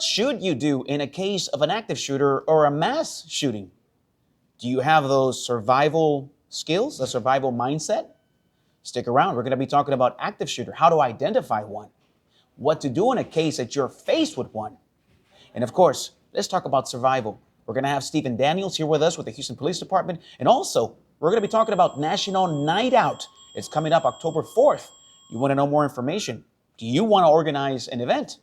What should you do in a case of an active shooter or a mass shooting? Do you have those survival skills, a survival mindset? Stick around. We're going to be talking about active shooter, how to identify one, what to do in a case that you're faced with one. And of course, let's talk about survival. We're going to have Stephen Daniels here with us with the Houston Police Department. And also, we're going to be talking about National Night Out. It's coming up October 4th. You want to know more information? Do you want to organize an event?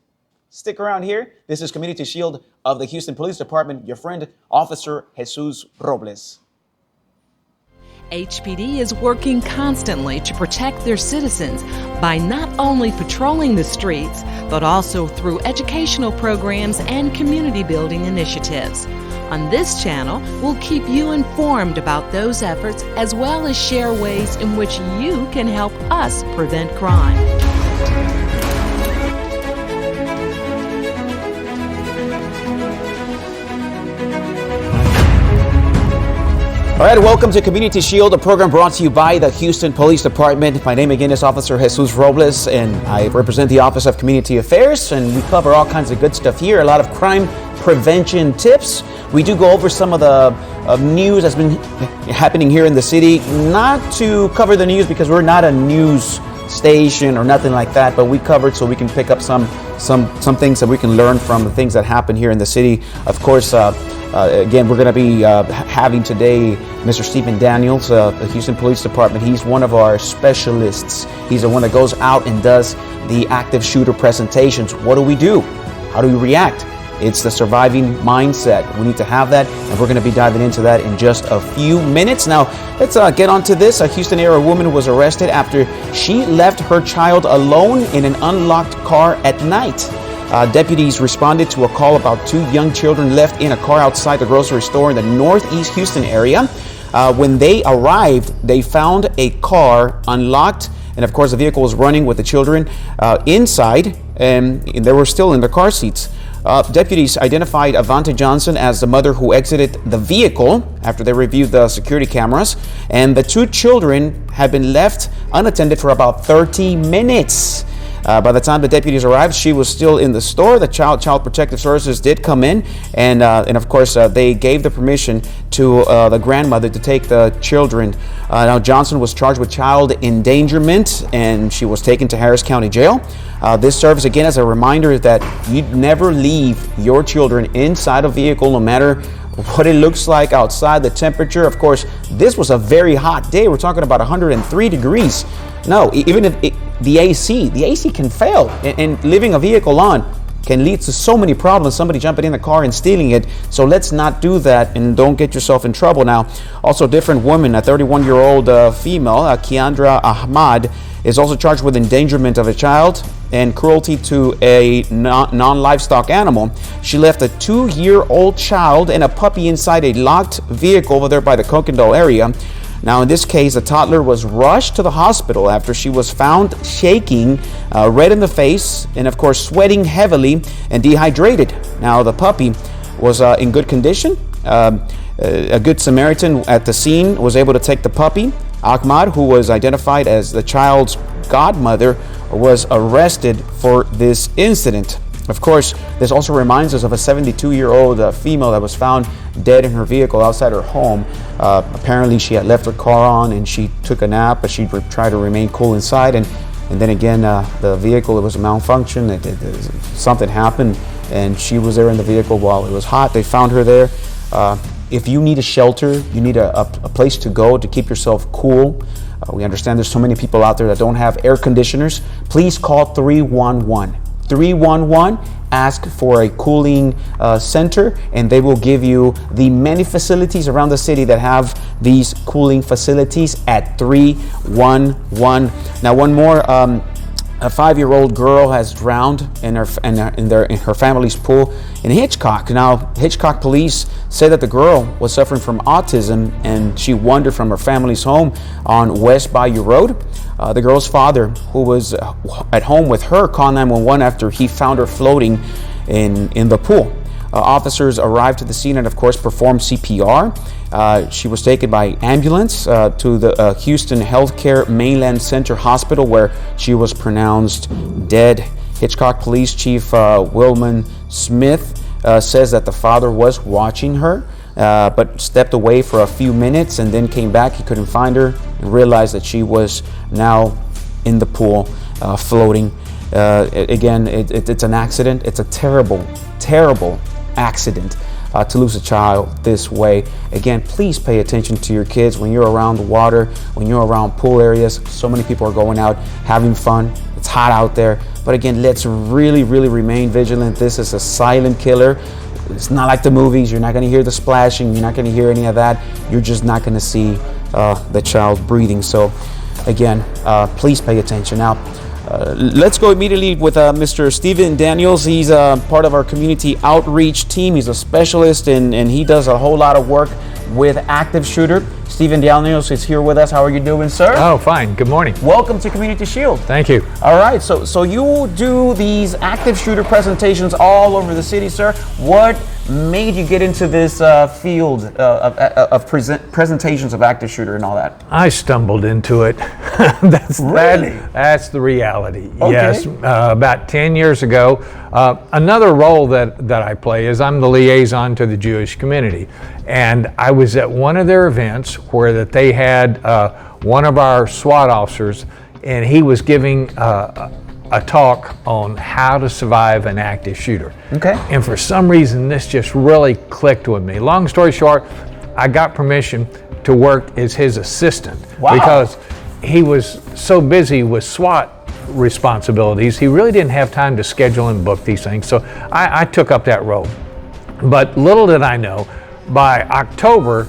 Stick around here. This is Community Shield of the Houston Police Department, your friend, Officer Jesus Robles. HPD is working constantly to protect their citizens by not only patrolling the streets, but also through educational programs and community building initiatives. On this channel, we'll keep you informed about those efforts as well as share ways in which you can help us prevent crime. All right, welcome to Community Shield, a program brought to you by the Houston Police Department. My name again is Officer Jesus Robles, and I represent the Office of Community Affairs, and we cover all kinds of good stuff here, a lot of crime prevention tips. We do go over some of the news that's been happening here in the city, not to cover the news because we're not a news station or nothing like that, but we cover it so we can pick up some things that we can learn from the things that happen here in the city. Of course, again, we're going to be having today Mr. Stephen Daniels, the Houston Police Department. He's one of our specialists. He's the one that goes out and does the active shooter presentations. What do we do? How do we react? It's the surviving mindset. We need to have that, and we're going to be diving into that in just a few minutes. Now, let's get on to this. A Houston area woman was arrested after she left her child alone in an unlocked car at night. Deputies responded to a call about two young children left in a car outside the grocery store in the Northeast Houston area. When they arrived, they found a car unlocked, and of course the vehicle was running with the children inside, and they were still in their car seats. Deputies identified Avante Johnson as the mother who exited the vehicle after they reviewed the security cameras, and the two children had been left unattended for about 30 minutes. By the time the deputies arrived, she was still in the store. The Child Protective Services did come in, and of course they gave the permission to the grandmother to take the children. Now Johnson was charged with child endangerment, and she was taken to Harris County Jail. This serves again as a reminder that you never leave your children inside a vehicle, no matter what it looks like outside, the temperature. Of course, this was a very hot day. We're talking about 103 degrees. No, even if the AC can fail, and leaving a vehicle on can lead to so many problems, somebody jumping in the car and stealing it. So let's not do that, and don't get yourself in trouble. Now, also a different woman, a 31-year-old female, Kiandra Ahmad, is also charged with endangerment of a child and cruelty to a non-livestock animal. She left a 2-year-old child and a puppy inside a locked vehicle over there by the Coquandale area. Now, in this case, the toddler was rushed to the hospital after she was found shaking, red in the face, and of course sweating heavily and dehydrated. Now, the puppy was in good condition. A good Samaritan at the scene was able to take the puppy. Ahmad, who was identified as the child's godmother, was arrested for this incident. Of course, this also reminds us of a 72-year-old female that was found dead in her vehicle outside her home. Apparently, she had left her car on and she took a nap, but she tried to remain cool inside. And then again, the vehicle, it was a malfunction. Something happened, and she was there in the vehicle while it was hot. They found her there. If you need a shelter, you need a place to go to keep yourself cool. We understand there's so many people out there that don't have air conditioners. Please call 311. 311, ask for a cooling center, and they will give you the many facilities around the city that have these cooling facilities at 311. Now, one more, a 5-year-old girl has drowned in her family's pool in Hitchcock. Now, Hitchcock police say that the girl was suffering from autism, and she wandered from her family's home on West Bayou Road. The girl's father, who was at home with her, called 911 after he found her floating in the pool. Officers arrived to the scene and, of course, performed CPR. She was taken by ambulance to the Houston Healthcare Mainland Center Hospital, where she was pronounced dead. Hitchcock Police Chief Wilman Smith says that the father was watching her, but stepped away for a few minutes and then came back. He couldn't find her and realized that she was now in the pool, floating. Again, it's an accident. It's a terrible, terrible accident to lose a child this way. Again, please pay attention to your kids when you're around the water, when you're around pool areas. So many people are going out having fun. It's hot out there. But again, let's really, really remain vigilant. This is a silent killer. It's not like the movies. You're not going to hear the splashing. You're not going to hear any of that. You're just not going to see the child breathing. So again, please pay attention. Now, let's go immediately with Mr. Stephen Daniels. He's part of our community outreach team. He's a specialist and he does a whole lot of work with active shooter. Stephen Daniels is here with us. How are you doing, sir? Oh, fine. Good morning. Welcome to Community Shield. Thank you. All right, so you do these active shooter presentations all over the city, sir. What made you get into this field of presentations of active shooter and all that? I stumbled into it. That's the reality. Okay. Yes. About 10 years ago, another role that I play is I'm the liaison to the Jewish community. And I was at one of their events where that they had one of our SWAT officers, and he was giving a talk on how to survive an active shooter. Okay. And for some reason, this just really clicked with me. Long story short, I got permission to work as his assistant. Wow. Because he was so busy with SWAT responsibilities, he really didn't have time to schedule and book these things. So I took up that role. But little did I know, by October,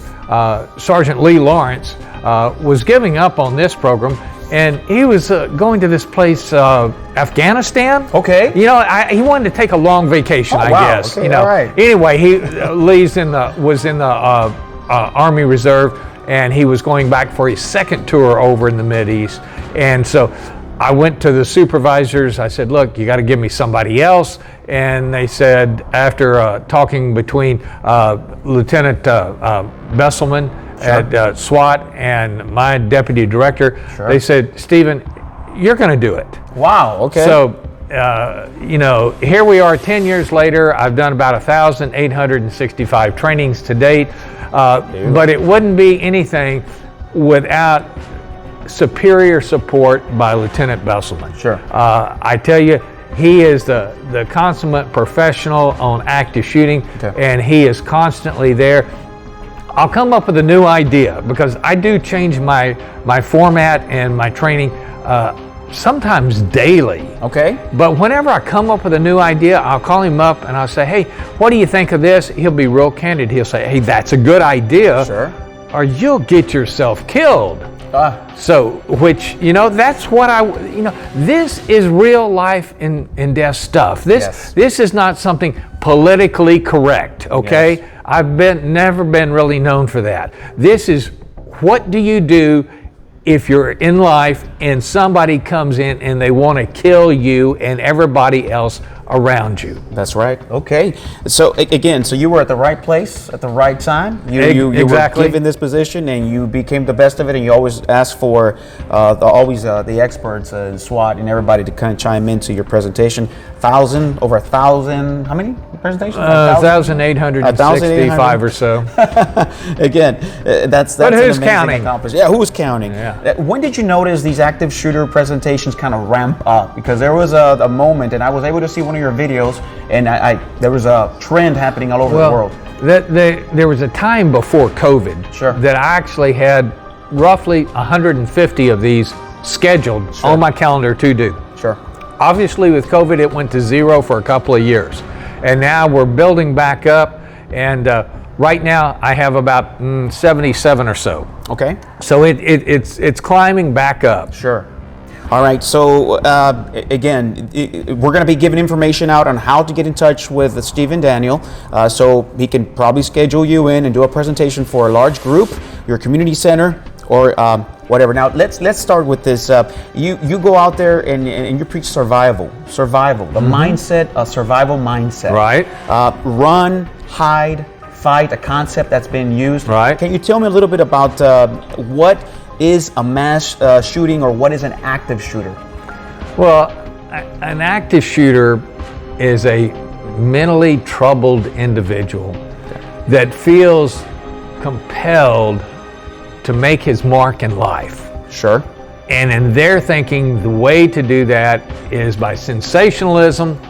Sergeant Lee Lawrence was giving up on this program, and he was going to this place, Afghanistan. Okay. You know, he wanted to take a long vacation, I guess. Okay, you know. all right. Anyway, Lee's was in the Army Reserve, and he was going back for his second tour over in the Mideast. And so I went to the supervisors. I said, look, you got to give me somebody else. And they said, after talking between Lieutenant Besselman at SWAT and my deputy director, they said, Stephen, you're going to do it. Wow, okay. So, you know, here we are 10 years later. I've done about 1,865 trainings to date, but it wouldn't be anything without superior support by Lieutenant Besselman. Sure. I tell you, he is the consummate professional on active shooting, and he is constantly there. I'll come up with a new idea because I do change my format and my training sometimes daily. Okay. But whenever I come up with a new idea, I'll call him up and I'll say, hey, what do you think of this? He'll be real candid. He'll say, hey, that's a good idea. Sure. Or you'll get yourself killed. So, which, you know, that's what this is real life and death stuff. This is not something politically correct, okay? Yes. I've never been really known for that. This is, what do you do if you're in life and somebody comes in and they want to kill you and everybody else around you? That's right. Okay. So again, so you were at the right place at the right time. You exactly. were given this position and you became the best of it, and you always ask for the experts in SWAT and everybody to kind of chime into your presentation. Over 1,000, how many presentations? 1,865 or so. Again, that's but who's an amazing counting? accomplishment. Yeah, who's counting? Yeah. When did you notice these active shooter presentations kind of ramp up? Because there was a moment, and I was able to see one of your videos, and there was a trend happening all over the world. There was a time before COVID that I actually had roughly 150 of these scheduled on my calendar to do. Sure. Obviously, with COVID, it went to zero for a couple of years. And now we're building back up, and right now I have about 77 or so. Okay. So it's climbing back up. Sure. All right, so again, we're going to be giving information out on how to get in touch with Stephen Daniel, so he can probably schedule you in and do a presentation for a large group, your community center, or whatever. Now, let's start with this. You go out there and you preach survival, the mindset, a survival mindset. Right. Run, hide, fight, a concept that's been used. Right. Can you tell me a little bit about what is a mass shooting, or what is an active shooter? Well, an active shooter is a mentally troubled individual that feels compelled to make his mark in life. Sure. And in their thinking, the way to do that is by sensationalism,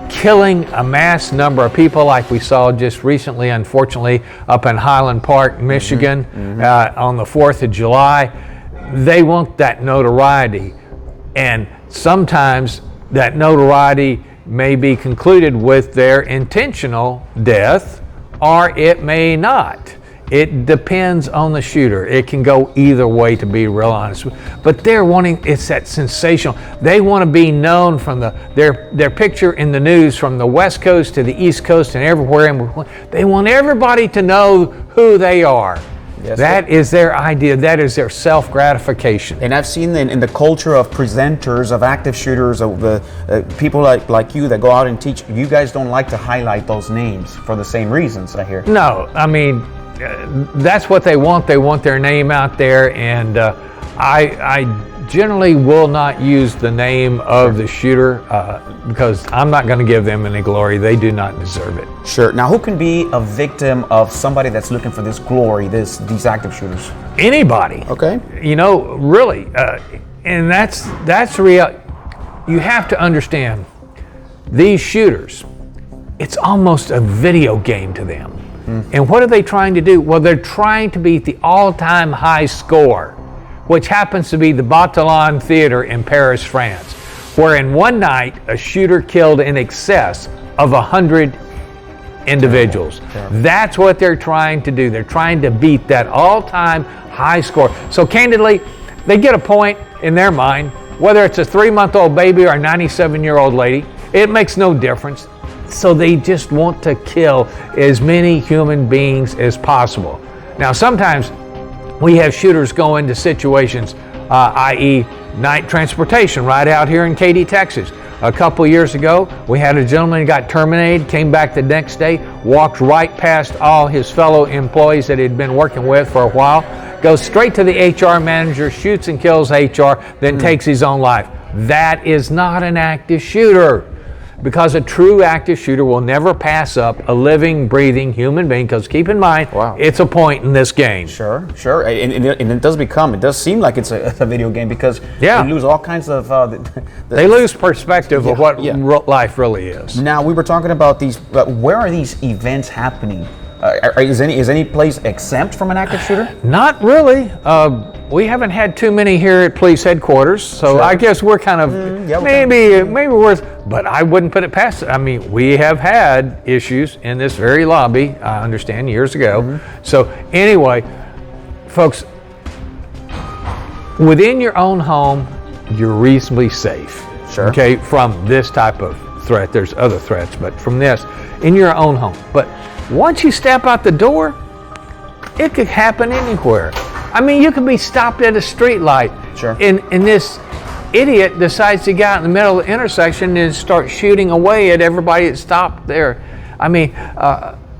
killing a mass number of people like we saw just recently, unfortunately, up in Highland Park, Michigan, on the 4th of July. They want that notoriety. And sometimes that notoriety may be concluded with their intentional death, or it may not. It depends on the shooter. It can go either way, to be real honest. But they're wanting, it's that sensational. They want to be known from their picture in the news from the West Coast to the East Coast and everywhere. And they want everybody to know who they are. Yes, that is their idea. That is their self-gratification. And I've seen in the culture of presenters, of active shooters, of the people like you that go out and teach, you guys don't like to highlight those names for the same reasons, I hear. No, I mean, that's what they want. They want their name out there, and I generally will not use the name of the shooter because I'm not going to give them any glory. They do not deserve it. Sure. Now, who can be a victim of somebody that's looking for this glory, these active shooters? Anybody. Okay. You know, really, and that's real. You have to understand, these shooters, it's almost a video game to them. And what are they trying to do? Well, they're trying to beat the all-time high score, which happens to be the Bataclan Theater in Paris, France, where in one night a shooter killed in excess of 100 individuals. Terrible. That's what they're trying to do. They're trying to beat that all-time high score. So candidly, they get a point in their mind, whether it's a 3-month-old baby or a 97-year-old lady, it makes no difference. So they just want to kill as many human beings as possible. Now, sometimes we have shooters go into situations, i.e. night transportation, right out here in Katy, Texas. A couple years ago, we had a gentleman who got terminated, came back the next day, walked right past all his fellow employees that he'd been working with for a while, goes straight to the HR manager, shoots and kills HR, then takes his own life. That is not an active shooter. Because a true active shooter will never pass up a living, breathing human being, because keep in mind, it's a point in this game. Sure. And it does seem like it's a video game because they lose all kinds of... they lose perspective of what life really is. Now, we were talking about these, where are these events happening? Is any place exempt from an active shooter? Not really. We haven't had too many here at police headquarters, so I guess we're kind of maybe worth. But I wouldn't put it past it. I mean, we have had issues in this very lobby, I understand, years ago. So anyway, folks, within your own home, you're reasonably safe. Sure. Okay, from this type of threat. There's other threats, but from this, in your own home. But once you step out the door, it could happen anywhere. I mean, you could be stopped at a street light, and this idiot decides to get out in the middle of the intersection and start shooting away at everybody that stopped there. I mean,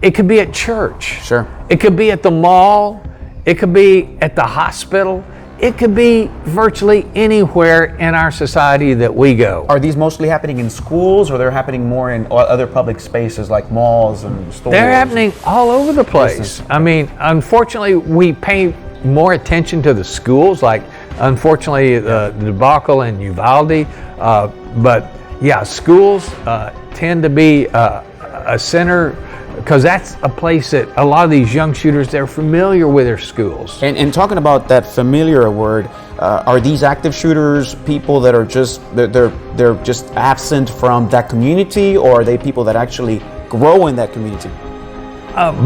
it could be at church. Sure. It could be at the mall. It could be at the hospital. It could be virtually anywhere in our society that we go. Are these mostly happening in schools, or they're happening more in other public spaces like malls and stores? They're happening all over the place. I mean, unfortunately, we pay more attention to the schools, like unfortunately the debacle in Uvalde. But yeah, schools tend to be a center, because that's a place that a lot of these young shooters, they're familiar with their schools. And talking about that familiar word, are these active shooters people that are just they're just absent from that community, or are they people that actually grow in that community?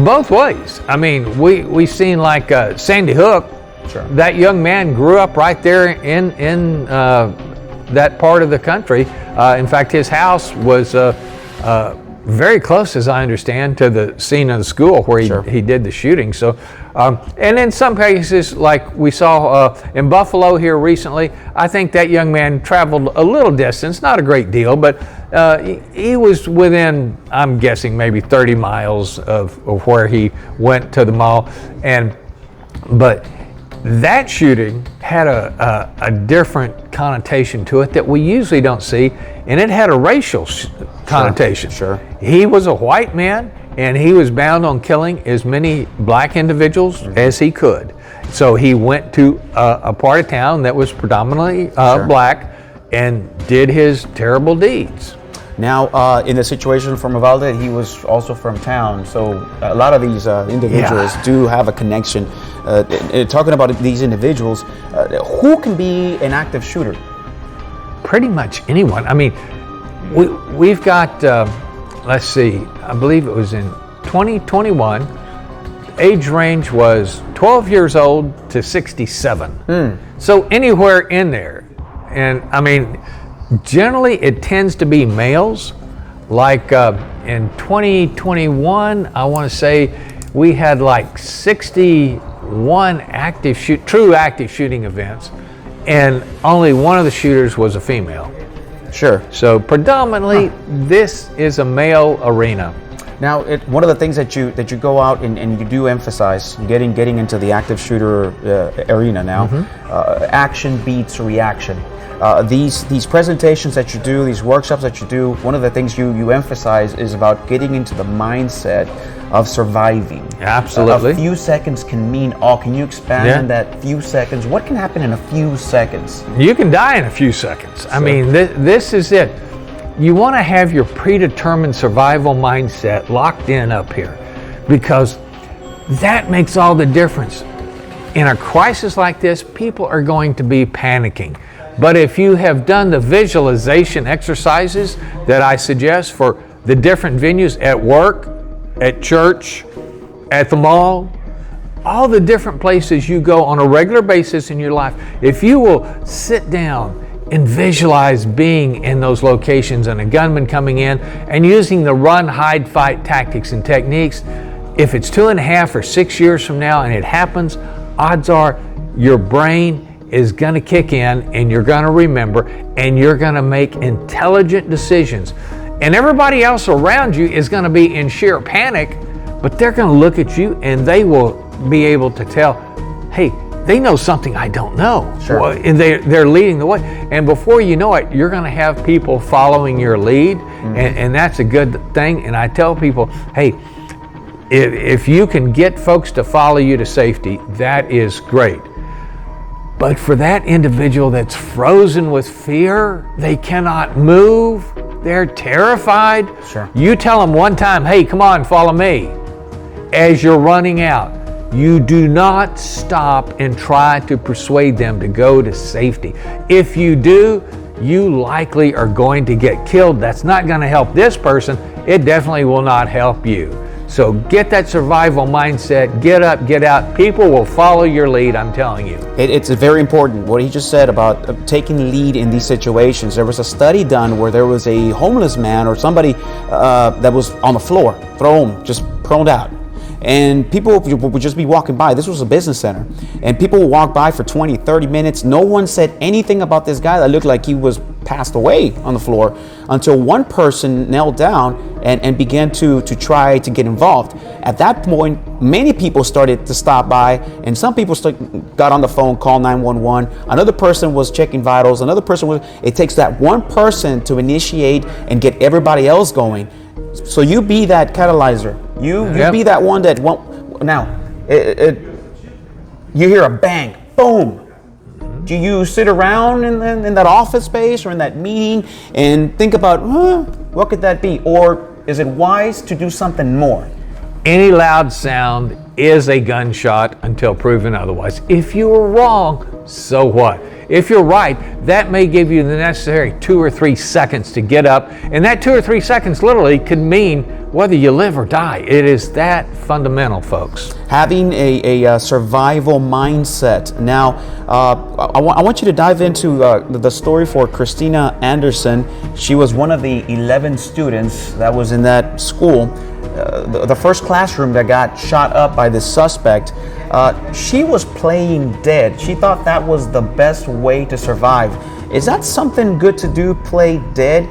Both ways. I mean, we've seen like Sandy Hook. Sure. That young man grew up right there in that part of the country. In fact, his house was very close, as I understand, to the scene of the school where he did the shooting. So, and in some cases, like we saw in Buffalo here recently, I think that young man traveled a little distance, not a great deal, but he was within, I'm guessing, maybe 30 miles of where he went to the mall. But that shooting had a different connotation to it that we usually don't see, and it had a racial connotation. Sure. He was a white man, and he was bound on killing as many black individuals as he could. So he went to a part of town that was predominantly black and did his terrible deeds. Now, in the situation from Uvalde, he was also from town, so a lot of these individuals do have a connection. Talking about these individuals, who can be an active shooter? Pretty much anyone. I mean, we've got, let's see, I believe it was in 2021, age range was 12 years old to 67. So anywhere in there. And I mean, generally, it tends to be males. Like in 2021, I want to say we had like 61 true active shooting events, and only one of the shooters was a female. Sure. So predominantly, this is a male arena. Now, one of the things that you go out and you do emphasize, getting into the active shooter arena now, action beats reaction. These presentations that you do, these workshops that you do, one of the things you emphasize is about getting into the mindset of surviving. Absolutely. A few seconds can mean all. Can you expand on that few seconds? What can happen in a few seconds? You can die in a few seconds. I mean, this is it. You want to have your predetermined survival mindset locked in up here, because that makes all the difference. In a crisis like this, people are going to be panicking. But if you have done the visualization exercises that I suggest for the different venues at work, at church, at the mall, all the different places you go on a regular basis in your life, if you will sit down and visualize being in those locations and a gunman coming in and using the run, hide, fight tactics and techniques, if it's 2.5 or 6 years from now and it happens, odds are your brain is going to kick in and you're going to remember and you're going to make intelligent decisions. And everybody else around you is going to be in sheer panic, but they're going to look at you and they will be able to tell, hey, they know something I don't know. Sure. And they're leading the way. And before you know it, you're going to have people following your lead, and that's a good thing. And I tell people, hey, if you can get folks to follow you to safety, that is great. But for that individual that's frozen with fear, they cannot move, they're terrified. Sure. You tell them one time, hey, come on, follow me. As you're running out, you do not stop and try to persuade them to go to safety. If you do, you likely are going to get killed. That's not going to help this person. It definitely will not help you. So get that survival mindset, get up, get out. People will follow your lead, I'm telling you. It's very important what he just said about taking lead in these situations. There was a study done where there was a homeless man or somebody that was on the floor, thrown, just prone out. And people would just be walking by. This was a business center. And people would walk by for 20, 30 minutes. No one said anything about this guy that looked like he was passed away on the floor until one person knelt down and began to try to get involved. At that point, many people started to stop by, and some people got on the phone, called 911. Another person was checking vitals. Another person was. It takes that one person to initiate and get everybody else going. So you be that catalyzer. You be that one that won't. Now, you hear a bang, boom. Do you sit around in that office space or in that meeting and think about, what could that be? Or is it wise to do something more? Any loud sound is a gunshot until proven otherwise. If you were wrong, so what? If you're right, that may give you the necessary 2 or 3 seconds to get up, and that 2 or 3 seconds literally could mean whether you live or die. It is that fundamental, folks. Having a survival mindset. Now, I want you to dive into the story for Christina Anderson. She was one of the 11 students that was in that school. The first classroom that got shot up by this suspect. She was playing dead. She thought that was the best way to survive. Is that something good to do, play dead?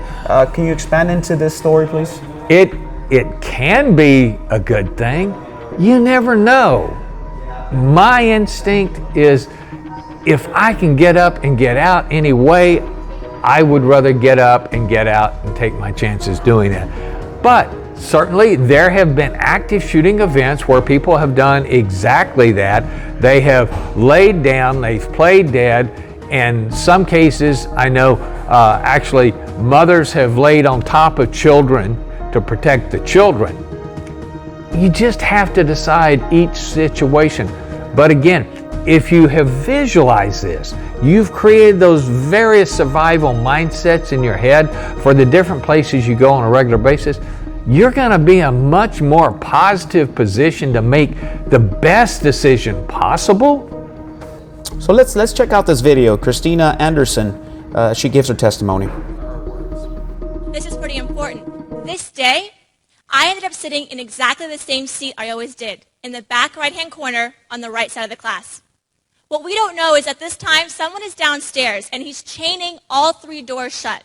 Can you expand into this story, please? It can be a good thing. You never know. My instinct is if I can get up and get out anyway, I would rather get up and get out and take my chances doing it. But certainly there have been active shooting events where people have done exactly that. They have laid down, they've played dead. In some cases, I know actually mothers have laid on top of children to protect the children. You just have to decide each situation. But again, if you have visualized this, you've created those various survival mindsets in your head for the different places you go on a regular basis, you're going to be in a much more positive position to make the best decision possible. So let's check out this video. Christina Anderson, she gives her testimony. This is pretty important. This day, I ended up sitting in exactly the same seat I always did, in the back right-hand corner on the right side of the class. What we don't know is at this time, someone is downstairs and he's chaining all 3 doors shut.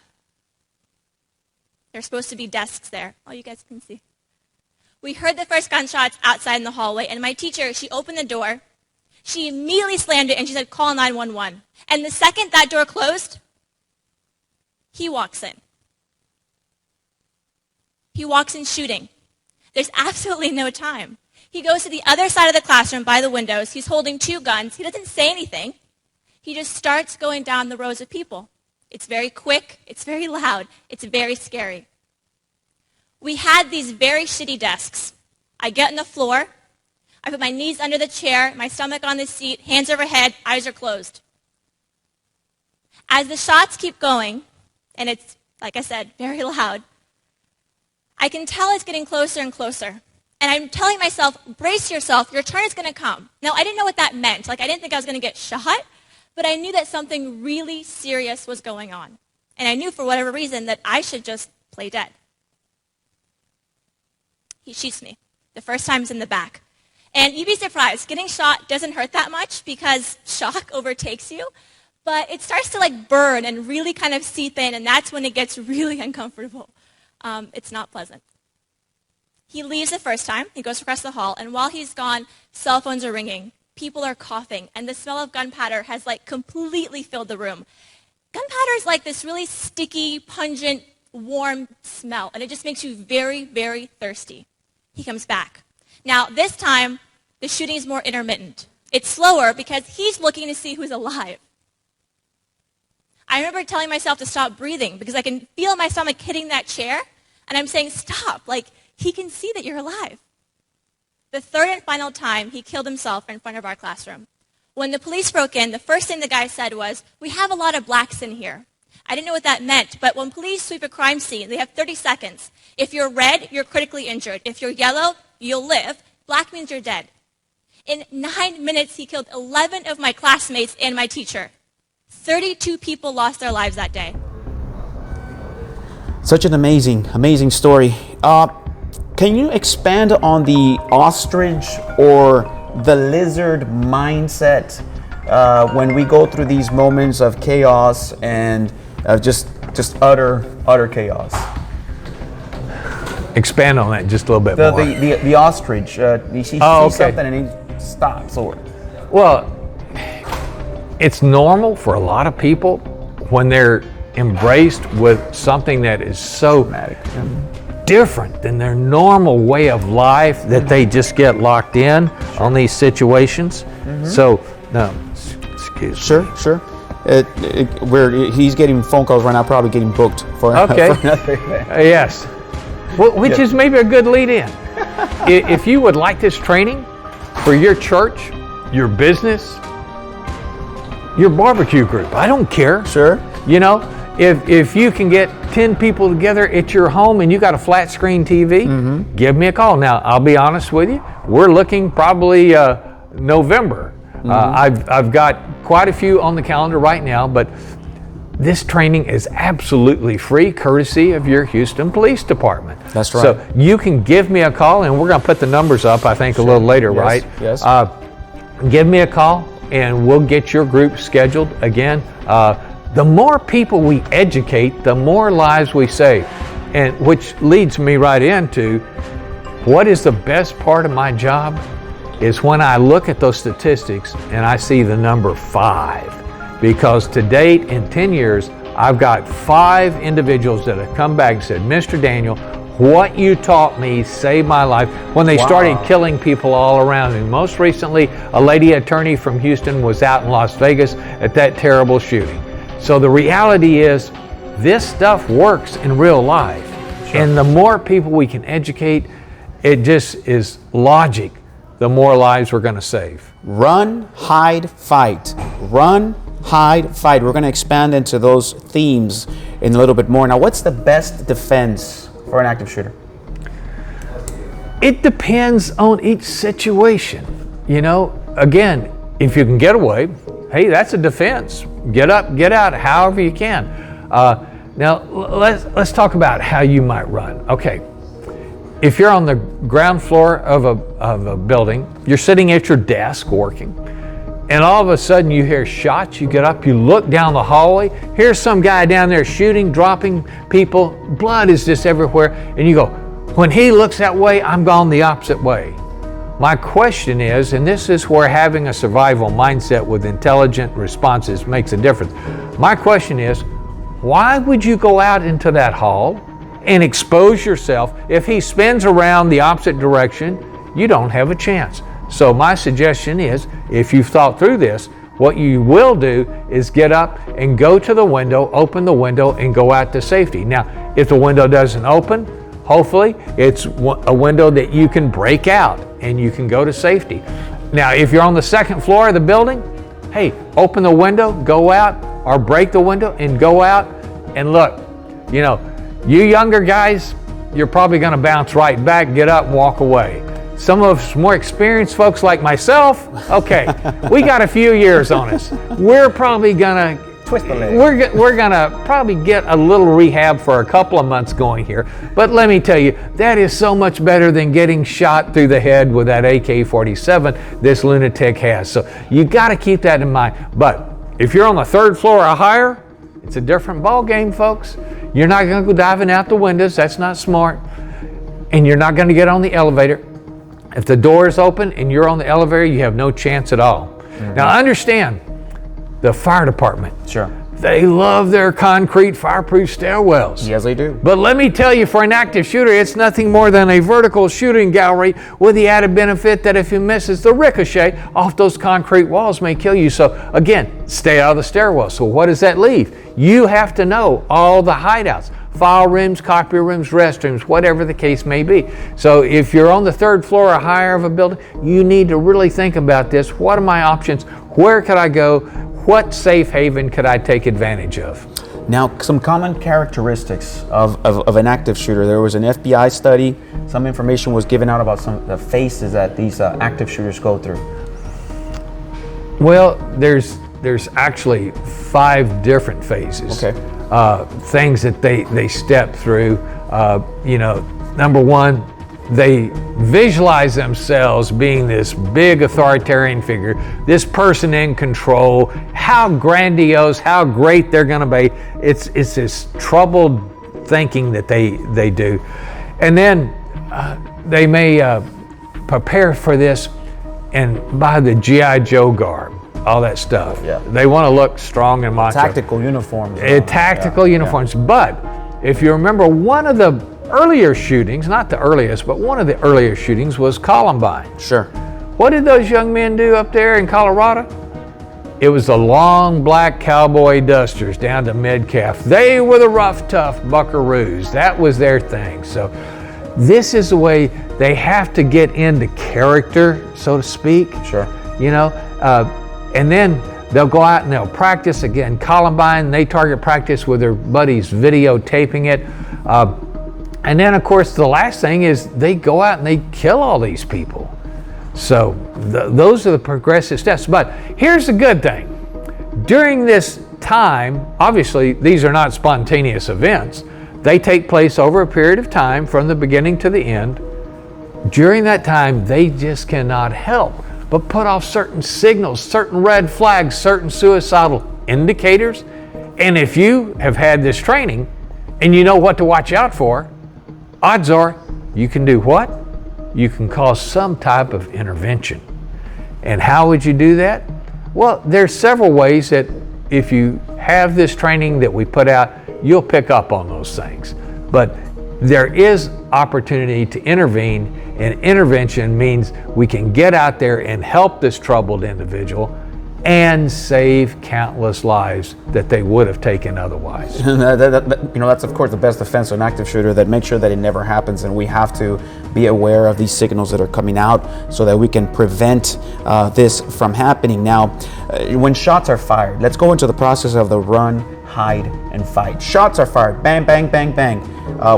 There's supposed to be desks there. Oh, you guys can see. We heard the first gunshots outside in the hallway, and my teacher, she opened the door. She immediately slammed it and she said, call 911. And the second that door closed, he walks in. He walks in shooting. There's absolutely no time. He goes to the other side of the classroom by the windows. He's holding 2 guns. He doesn't say anything. He just starts going down the rows of people. It's very quick. It's very loud. It's very scary. We had these very shitty desks. I get on the floor. I put my knees under the chair, my stomach on the seat, hands overhead, eyes are closed. As the shots keep going, and it's, like I said, very loud, I can tell it's getting closer and closer. And I'm telling myself, brace yourself, your turn is going to come. Now, I didn't know what that meant. Like, I didn't think I was going to get shot, but I knew that something really serious was going on. And I knew, for whatever reason, that I should just play dead. He shoots me. The first time is in the back. And you'd be surprised, getting shot doesn't hurt that much because shock overtakes you. But it starts to, like, burn and really kind of seep in, and that's when it gets really uncomfortable. It's not pleasant. He leaves the first time. He goes across the hall, and while he's gone, cell phones are ringing. People are coughing, and the smell of gunpowder has, like, completely filled the room. Gunpowder is like this really sticky, pungent, warm smell, and it just makes you very, very thirsty. He comes back. Now, this time, the shooting is more intermittent. It's slower because he's looking to see who's alive. I remember telling myself to stop breathing because I can feel my stomach hitting that chair, and I'm saying, stop, like, he can see that you're alive. The third and final time, he killed himself in front of our classroom. When the police broke in, the first thing the guy said was, we have a lot of blacks in here. I didn't know what that meant, but when police sweep a crime scene, they have 30 seconds. If you're red, you're critically injured. If you're yellow, you'll live. Black means you're dead. In 9 minutes, he killed 11 of my classmates and my teacher. 32 people lost their lives that day. Such an amazing story. Can you expand on the ostrich or the lizard mindset when we go through these moments of chaos and just utter chaos? Expand on that just a little bit more. The ostrich, he sees something and he stops. Well, it's normal for a lot of people when they're embraced with something that is so different than their normal way of life that they just get locked in on these situations. So, no, excuse me. Sure. He's getting phone calls right now, probably getting booked for another event. Yes. Well, which is maybe a good lead in. If you would like this training for your church, your business, your barbecue group, I don't care. Sure. You know, if you can get 10 people together at your home and you got a flat screen TV, give me a call. Now, I'll be honest with you, we're looking probably November. I've got quite a few on the calendar right now, but this training is absolutely free, courtesy of your Houston Police Department. That's right. So you can give me a call, and we're going to put the numbers up, I think, a little later, right? Yes. Give me a call, and we'll get your group scheduled. Again, the more people we educate, the more lives we save. And which leads me right into what is the best part of my job? is when I look at those statistics and I see the number 5. Because to date, in 10 years, I've got 5 individuals that have come back and said, Mr. Daniel, what you taught me saved my life, when they started killing people all around me. Most recently, a lady attorney from Houston was out in Las Vegas at that terrible shooting. So the reality is, this stuff works in real life. Sure. And the more people we can educate, it just is logic, the more lives we're going to save. Run, hide, fight. Run, hide, fight. We're going to expand into those themes in a little bit more. Now, what's the best defense for an active shooter? It depends on each situation. You know, again, if you can get away, hey, that's a defense. Get up, get out, however you can. Now, let's talk about how you might run. Okay, if you're on the ground floor of a building, you're sitting at your desk working, and all of a sudden you hear shots, you get up, you look down the hallway, here's some guy down there shooting, dropping people, blood is just everywhere, and you go, when he looks that way, I'm going the opposite way. My question is, and this is where having a survival mindset with intelligent responses makes a difference. My question is, why would you go out into that hall and expose yourself? If he spins around the opposite direction, you don't have a chance. So my suggestion is, if you've thought through this, what you will do is get up and go to the window, open the window, and go out to safety. Now, if the window doesn't open, hopefully it's a window that you can break out and you can go to safety. Now, if you're on the second floor of the building, hey, open the window, go out, or break the window and go out. And look, you know, you younger guys, you're probably going to bounce right back, get up, and walk away. Some of us more experienced folks like myself, okay, we got a few years on us. We're probably going to twist the leg. We're going to probably get a little rehab for a couple of months going here. But let me tell you, that is so much better than getting shot through the head with that AK-47 this lunatic has. So you got to keep that in mind. But if you're on the third floor or higher, it's a different ball game, folks. You're not going to go diving out the windows. That's not smart. And you're not going to get on the elevator. If the door is open and you're on the elevator, you have no chance at all. Mm-hmm. Now understand, the fire department. Sure. They love their concrete fireproof stairwells. Yes, they do. But let me tell you, for an active shooter, it's nothing more than a vertical shooting gallery with the added benefit that if he misses, the ricochet off those concrete walls may kill you. So again, stay out of the stairwell. So what does that leave? You have to know all the hideouts. File rooms, copy rooms, restrooms, whatever the case may be. So if you're on the third floor or higher of a building, you need to really think about this. What are my options? Where could I go? What safe haven could I take advantage of? Now, some common characteristics of an active shooter. There was an FBI study. Some information was given out about some of the phases that these active shooters go through. Well, there's actually 5 different phases. Okay. Things that they step through. You know, number 1, they visualize themselves being this big authoritarian figure, this person in control, how grandiose, how great they're going to be. It's this troubled thinking that they do. And then they may prepare for this and buy the G.I. Joe garb, all that stuff. Yeah. They want to look strong and macho. Tactical uniforms. Tactical uniforms. Yeah. But if you remember, one of the earlier shootings, not the earliest, but one of the earlier shootings was Columbine. Sure. What did those young men do up there in Colorado? It was the long black cowboy dusters down to mid-calf. They were the rough, tough buckaroos. That was their thing. So this is the way they have to get into character, so to speak. Sure. You know, and then they'll go out and they'll practice again. Columbine, they target practice with their buddies videotaping it. And then, of course, the last thing is they go out and they kill all these people. So those are the progressive steps. But here's the good thing. During this time, obviously, these are not spontaneous events. They take place over a period of time from the beginning to the end. During that time, they just cannot help but put off certain signals, certain red flags, certain suicidal indicators. And if you have had this training and you know what to watch out for, odds are you can do what? you can cause some type of intervention. And how would you do that? Well, there's several ways that if you have this training that we put out, you'll pick up on those things. But there is opportunity to intervene, and intervention means we can get out there and help this troubled individual and save countless lives that they would have taken otherwise. That's of course the best defense of an active shooter, that make sure that it never happens, and we have to be aware of these signals that are coming out so that we can prevent this from happening. Now, when shots are fired, let's go into the process of the run, hide, and fight. Shots are fired, bang, bang, bang, bang.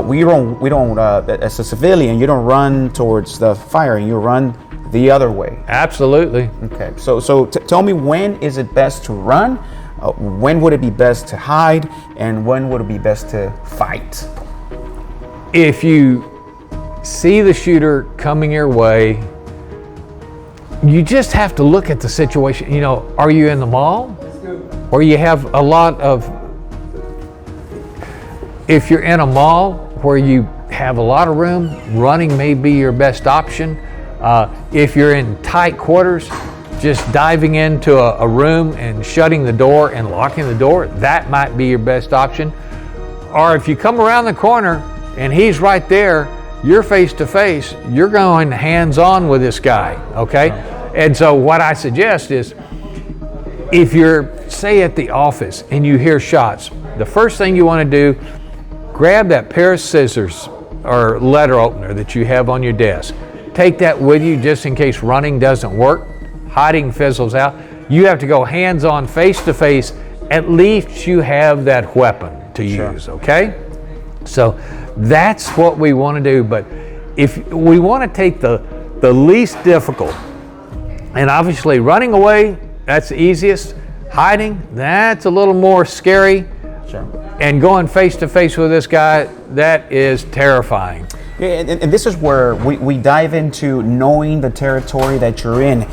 We don't as a civilian, you don't run towards the firing, you run the other way. Absolutely. Okay, so tell me, when is it best to run? When would it be best to hide? And when would it be best to fight? If you see the shooter coming your way, you just have to look at the situation. You know, are you in the mall? Or you have a lot of, if you're in a mall where you have a lot of room, running may be your best option. If you're in tight quarters, just diving into a room and shutting the door and locking the door, that might be your best option. Or if you come around the corner and he's right there, you're face to face, you're going hands-on with this guy, okay? And so what I suggest is, if you're, say, at the office and you hear shots, the first thing you want to do, grab that pair of scissors or letter opener that you have on your desk. Take that with you just in case running doesn't work, hiding fizzles out. You have to go hands-on, face-to-face. At least you have that weapon to use, okay? So that's what we want to do. But if we want to take the least difficult, and obviously running away, that's the easiest. Hiding, that's a little more scary. Sure. And going face-to-face with this guy, that is terrifying. Yeah, and this is where we dive into knowing the territory that you're in.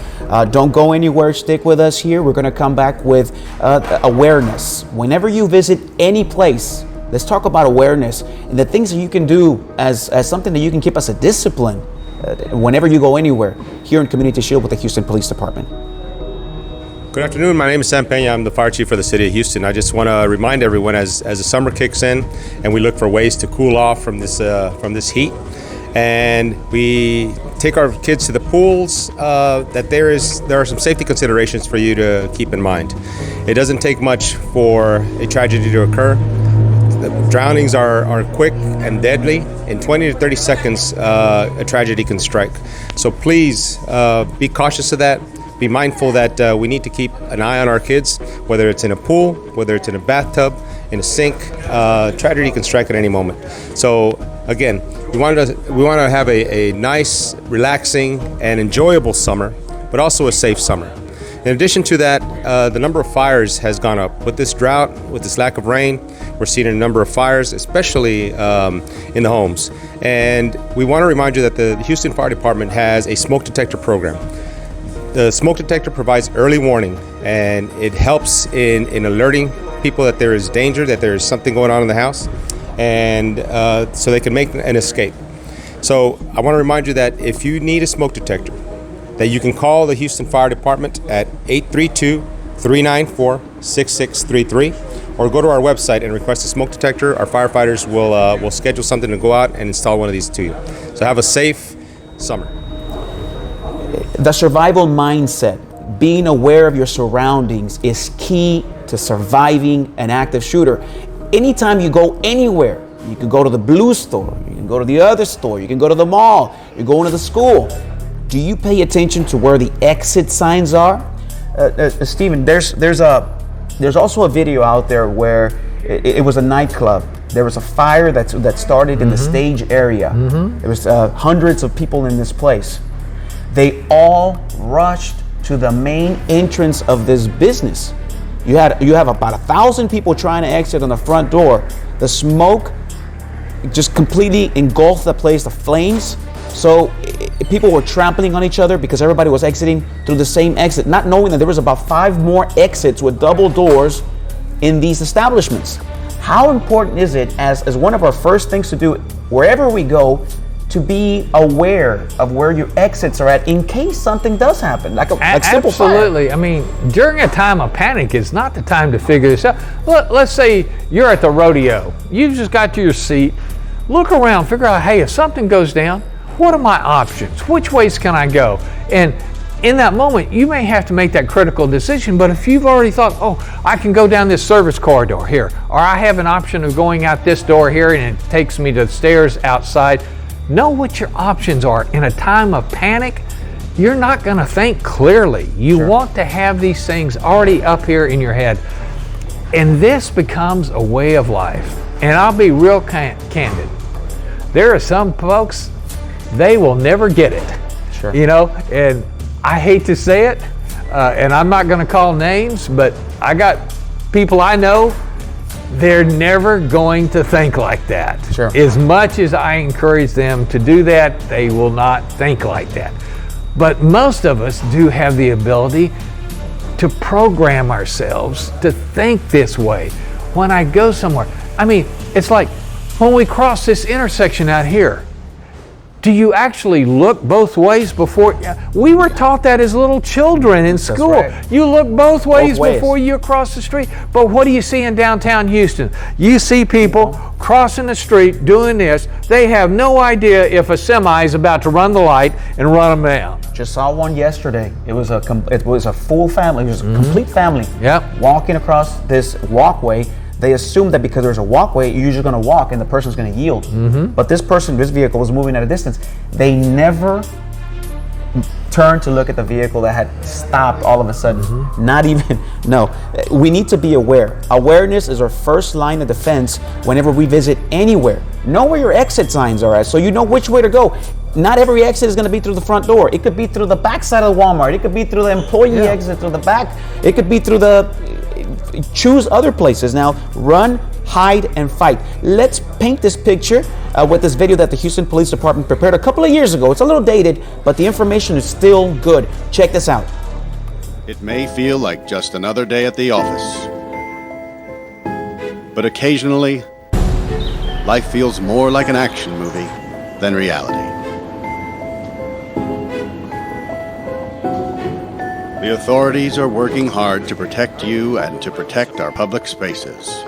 Don't go anywhere, stick with us here. We're going to come back with awareness. Whenever you visit any place, let's talk about awareness and the things that you can do as something that you can keep as a discipline whenever you go anywhere here in Community Shield with the Houston Police Department. Good afternoon. My name is Sam Peña. I'm the fire chief for the city of Houston. I just want to remind everyone, as the summer kicks in and we look for ways to cool off from this heat, and we take our kids to the pools, that there are some safety considerations for you to keep in mind. It doesn't take much for a tragedy to occur. The drownings are quick and deadly. In 20 to 30 seconds, a tragedy can strike. So please be cautious of that. Be mindful that we need to keep an eye on our kids, whether it's in a pool, whether it's in a bathtub, in a sink. Tragedy can strike at any moment. So again, we want to have a nice, relaxing, and enjoyable summer, but also a safe summer. In addition to that, the number of fires has gone up. With this drought, with this lack of rain, we're seeing a number of fires, especially in the homes. And we want to remind you that the Houston Fire Department has a smoke detector program. The smoke detector provides early warning, and it helps in alerting people that there is danger, that there is something going on in the house, and so they can make an escape. So I want to remind you that if you need a smoke detector, that you can call the Houston Fire Department at 832-394-6633, or go to our website and request a smoke detector. Our firefighters will schedule something to go out and install one of these to you. So have a safe summer. The survival mindset, being aware of your surroundings, is key to surviving an active shooter. Anytime you go anywhere, you can go to the blue store, you can go to the other store, you can go to the mall, you're going to the school. Do you pay attention to where the exit signs are? Stephen, there's also a video out there where it was a nightclub. There was a fire that started in the stage area. There was hundreds of people in this place. They all rushed to the main entrance of this business. You have about 1,000 people trying to exit on the front door. The smoke just completely engulfed the place, the flames. So people were trampling on each other because everybody was exiting through the same exit, not knowing that there was about 5 more exits with double doors in these establishments. How important is it as one of our first things to do wherever we go to be aware of where your exits are at in case something does happen, like simple fire. Absolutely. I mean, during a time of panic, it's not the time to figure this out. Let's say you're at the rodeo. You've just got to your seat. Look around, figure out, hey, if something goes down, what are my options? Which ways can I go? And in that moment, you may have to make that critical decision, but if you've already thought, oh, I can go down this service corridor here, or I have an option of going out this door here and it takes me to the stairs outside, know what your options are. In a time of panic, you're not going to think clearly. You want to have these things already up here in your head. And this becomes a way of life. And I'll be real candid. There are some folks, they will never get it. Sure. You know, and I hate to say it, and I'm not going to call names, but I got people I know, they're never going to think like that. Sure. As much as I encourage them to do that, they will not think like that. But most of us do have the ability to program ourselves to think this way. When I go somewhere, I mean, it's like when we cross this intersection out here, do you actually look both ways before? We were taught that as little children in school. Right. You look both ways ways before you cross the street. But what do you see in downtown Houston? You see people crossing the street doing this. They have no idea if a semi is about to run the light and run them down. Just saw one yesterday. It was a full family. It was a complete family. Yep. Walking across this walkway. They assume that because there's a walkway, you're usually going to walk and the person's going to yield. But this vehicle was moving at a distance. They never turned to look at the vehicle that had stopped all of a sudden. Not even, no. We need to be aware. Awareness is our first line of defense whenever we visit anywhere. Know where your exit signs are at so you know which way to go. Not every exit is going to be through the front door. It could be through the back side of Walmart. It could be through the employee exit through the back. It could be through choose other places. Now, run, hide, and fight. Let's paint this picture with this video that the Houston Police Department prepared a couple of years ago. It's a little dated, but the information is still good. Check this out. It may feel like just another day at the office, but occasionally, life feels more like an action movie than reality. The authorities are working hard to protect you and to protect our public spaces.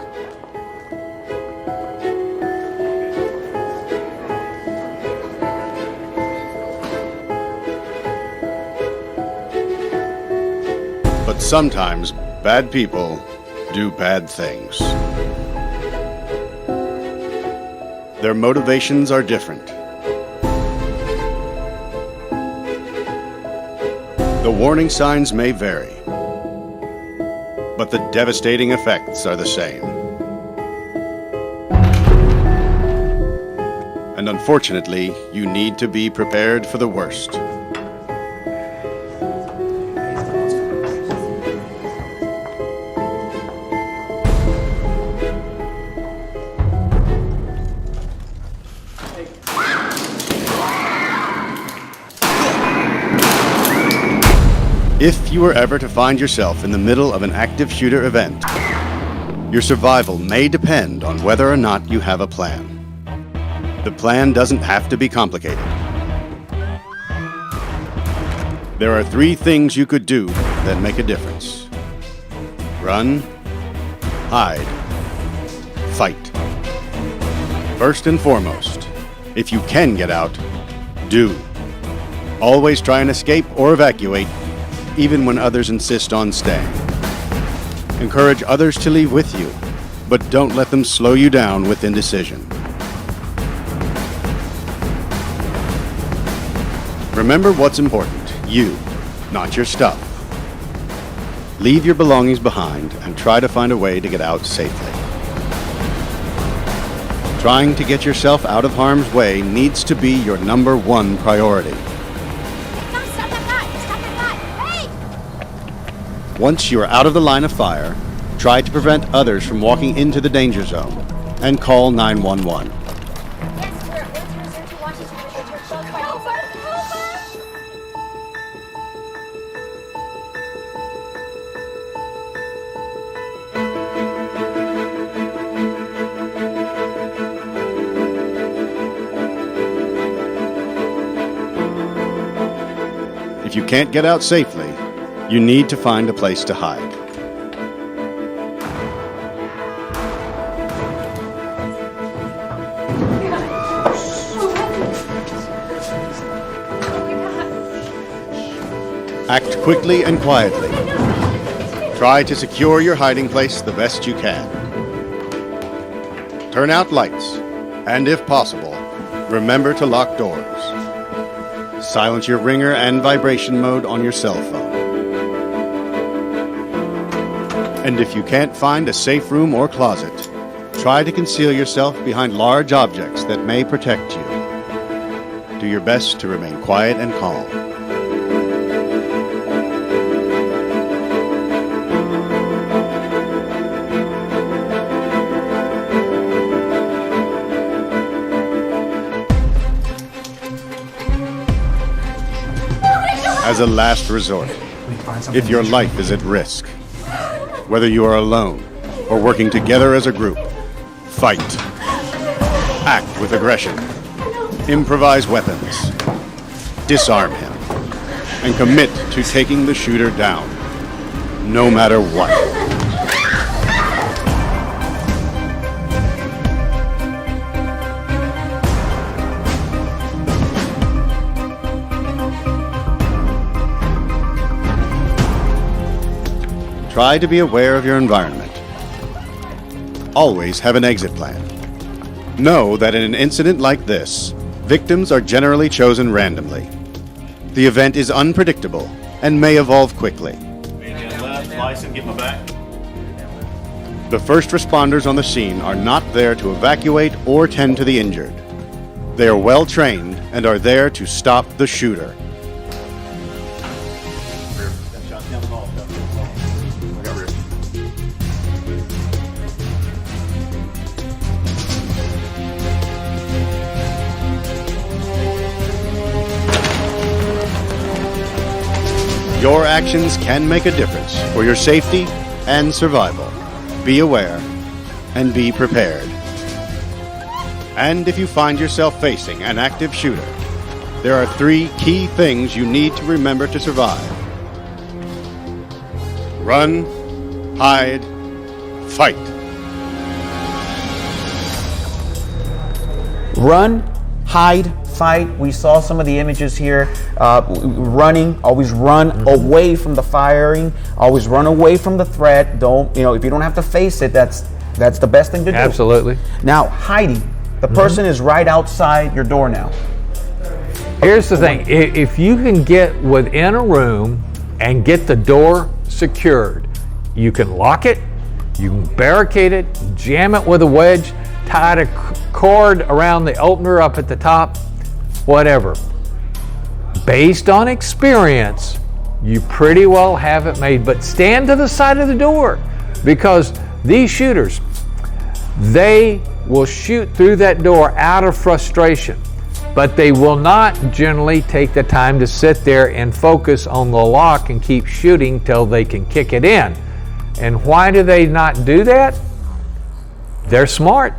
But sometimes bad people do bad things. Their motivations are different. The warning signs may vary, but the devastating effects are the same. And unfortunately, you need to be prepared for the worst. If you were ever to find yourself in the middle of an active shooter event, your survival may depend on whether or not you have a plan. The plan doesn't have to be complicated. There are 3 things you could do that make a difference. Run, hide, fight. First and foremost, if you can get out, do. Always try and escape or evacuate, even when others insist on staying. Encourage others to leave with you, but don't let them slow you down with indecision. Remember what's important, you, not your stuff. Leave your belongings behind and try to find a way to get out safely. Trying to get yourself out of harm's way needs to be your #1 priority. Once you are out of the line of fire, try to prevent others from walking into the danger zone and call 911. can't get out safely, you need to find a place to hide. Act quickly and quietly. Try to secure your hiding place the best you can. Turn out lights, and if possible, remember to lock doors. Silence your ringer and vibration mode on your cell phone. And if you can't find a safe room or closet, try to conceal yourself behind large objects that may protect you. Do your best to remain quiet and calm. As a last resort, if your life is at risk, whether you are alone or working together as a group, fight. Act with aggression. Improvise weapons. Disarm him. And commit to taking the shooter down, no matter what. Try to be aware of your environment. Always have an exit plan. Know that in an incident like this, victims are generally chosen randomly. The event is unpredictable and may evolve quickly. The first responders on the scene are not there to evacuate or tend to the injured. They are well trained and are there to stop the shooter. Your actions can make a difference for your safety and survival. Be aware and be prepared. And if you find yourself facing an active shooter, there are 3 key things you need to remember to survive. Run, hide, fight. Run, hide, fight. We saw some of the images here. Running, always run away from the firing, always run away from the threat. Don't, if you don't have to face it, that's the best thing to do. Absolutely. Now, hiding. The person is right outside your door now. Here's the thing. If you can get within a room and get the door secured, you can lock it, you can barricade it, jam it with a wedge, tie a cord around the opener up at the top, whatever. Based on experience, you pretty well have it made, but stand to the side of the door, because these shooters, they will shoot through that door out of frustration, but they will not generally take the time to sit there and focus on the lock and keep shooting till they can kick it in. And why do they not do that? They're smart.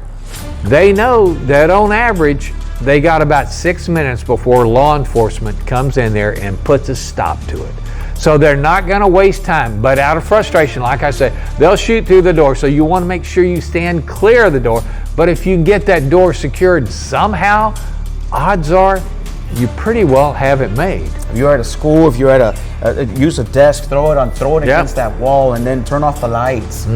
They know that on average, they got about 6 minutes before law enforcement comes in there and puts a stop to it. So they're not going to waste time, but out of frustration, like I said, they'll shoot through the door. So you want to make sure you stand clear of the door. But if you can get that door secured somehow, odds are you pretty well have it made. If you're at a school, if you're at use a desk, throw it against that wall, and then turn off the lights.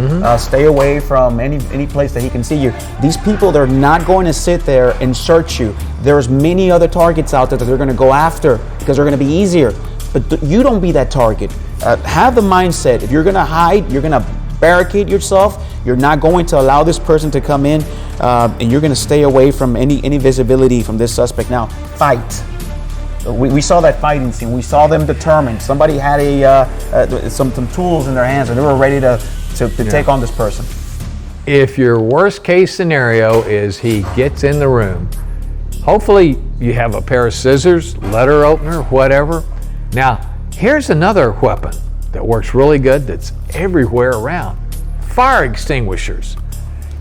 Stay away from any place that he can see you. These people, they're not going to sit there and search you. There's many other targets out there that they're going to go after because they're going to be easier. But you don't be that target. Have the mindset. If you're going to hide, you're going to barricade yourself. You're not going to allow this person to come in, and you're going to stay away from any visibility from this suspect. Now, fight. We saw that fighting scene. We saw them determined. Somebody had some tools in their hands, and they were ready to take on this person. If your worst case scenario is he gets in the room, hopefully you have a pair of scissors, letter opener, whatever. Now, here's another weapon that works really good that's everywhere around. Fire extinguishers.